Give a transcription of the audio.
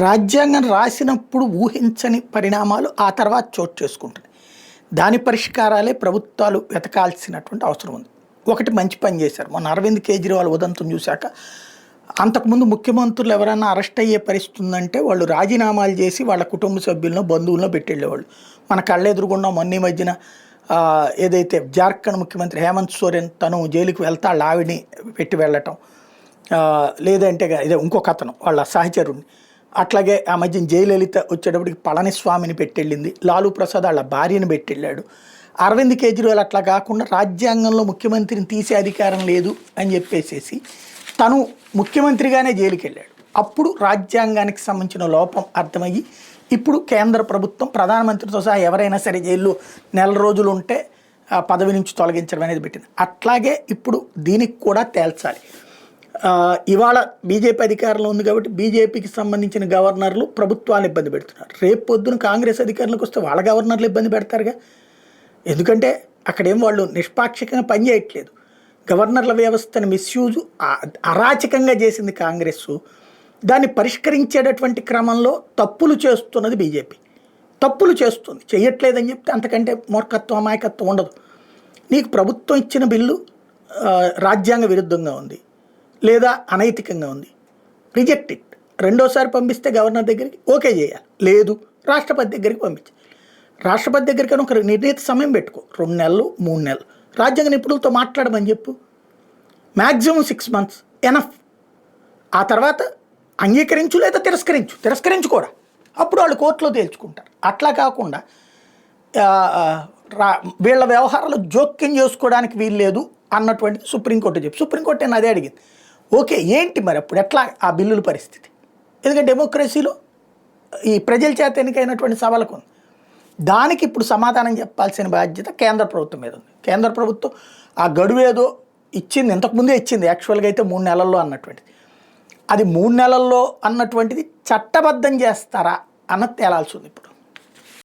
రాజ్యాంగం రాసినప్పుడు ఊహించని పరిణామాలు ఆ తర్వాత చోటు చేసుకుంటాయి. దాని పరిష్కారాలే ప్రభుత్వాలు వెతకాల్సినటువంటి అవసరం ఉంది. ఒకటి మంచి పని చేశారు. మొన్న అరవింద్ కేజ్రీవాల్ ఉదంతం చూశాక అంతకుముందు ముఖ్యమంత్రులు ఎవరైనా అరెస్ట్ అయ్యే పరిస్థితి ఉందంటే వాళ్ళు రాజీనామాలు చేసి వాళ్ళ కుటుంబ సభ్యులను బంధువులను పెట్టెళ్ళేవాళ్ళు. మన కళ్ళెదురుగుండా మొన్న మధ్యన ఏదైతే జార్ఖండ్ ముఖ్యమంత్రి హేమంత్ సోరెన్ తను జైలుకి వెళ్తా వాళ్ళ ఆవిడని పెట్టి వెళ్ళటం, లేదంటే ఇదే ఇంకొక అతను వాళ్ళ సహచరుని, అట్లాగే ఆ మధ్యన జయలలిత వచ్చేటప్పటికి పళనిస్వామిని పెట్టెళ్ళింది, లాలూ ప్రసాద్ వాళ్ళ భార్యను పెట్టెళ్ళాడు. అరవింద్ కేజ్రీవాల్ అట్లా కాకుండా రాజ్యాంగంలో ముఖ్యమంత్రిని తీసే అధికారం లేదు అని చెప్పేసేసి తను ముఖ్యమంత్రిగానే జైలుకి వెళ్ళాడు. అప్పుడు రాజ్యాంగానికి సంబంధించిన లోపం అర్థమయ్యి ఇప్పుడు కేంద్ర ప్రభుత్వం ప్రధానమంత్రితో సహా ఎవరైనా సరే జైల్లో నెల రోజులు ఉంటే పదవి నుంచి తొలగించడం అనేది పెట్టింది. అట్లాగే ఇప్పుడు దీనికి కూడా తేల్చాలి. ఇవాళ బీజేపీ అధికారంలో ఉంది కాబట్టి బీజేపీకి సంబంధించిన గవర్నర్లు ప్రభుత్వాలు ఇబ్బంది పెడుతున్నారు. రేపు పొద్దున కాంగ్రెస్ అధికారంలోకి వస్తే వాళ్ళ గవర్నర్లు ఇబ్బంది పెడతారుగా. ఎందుకంటే అక్కడేం వాళ్ళు నిష్పాక్షికంగా పనిచేయట్లేదు. గవర్నర్ల వ్యవస్థను మిస్యూజ్ అరాచకంగా చేసింది కాంగ్రెస్. దాన్ని పరిష్కరించేటటువంటి క్రమంలో తప్పులు చేస్తున్నది బీజేపీ. తప్పులు చేస్తుంది, చెయ్యట్లేదని చెప్తే అంతకంటే మూర్ఖత్వం అమాయకత్వం ఉండదు. నీకు ప్రభుత్వం ఇచ్చిన బిల్లు రాజ్యాంగ విరుద్ధంగా ఉంది లేదా అనైతికంగా ఉంది, రిజెక్ట్ ఇట్. రెండోసారి పంపిస్తే గవర్నర్ దగ్గరికి ఓకే చేయాలి, లేదు రాష్ట్రపతి దగ్గరికి పంపించాలి. రాష్ట్రపతి దగ్గరికి ఒక నిర్ణీత సమయం పెట్టుకో, 2 నెలలు 3 నెలలు. రాజ్యాంగ నిపుణులతో మాట్లాడమని చెప్పు. Maximum 6 months enough. ఆ తర్వాత అంగీకరించు లేదా తిరస్కరించు కూడా. అప్పుడు వాళ్ళు కోర్టులో తేల్చుకుంటారు. అట్లా కాకుండా వీళ్ళ వ్యవహారాలు జోక్యం చేసుకోవడానికి వీలు లేదు అన్నటువంటిది సుప్రీంకోర్టు చెప్పి సుప్రీంకోర్టు నేను అదే అడిగింది. ఓకే ఏంటి మరి అప్పుడు ఎట్లా ఆ బిల్లుల పరిస్థితి? ఎందుకంటే డెమోక్రసీలో ఈ ప్రజల చేత ఎన్నికైనటువంటి సభలకు ఉంది. దానికి ఇప్పుడు సమాధానం చెప్పాల్సిన బాధ్యత కేంద్ర ప్రభుత్వం మీద ఉంది. కేంద్ర ప్రభుత్వం ఆ గడువు ఏదో ఇచ్చింది, ఇంతకుముందే ఇచ్చింది యాక్చువల్గా అయితే 3 నెలల్లో అన్నటువంటిది. అది 3 నెలల్లో అన్నటువంటిది చట్టబద్ధం చేస్తారా అన్నది తేలాల్సి ఉంది ఇప్పుడు.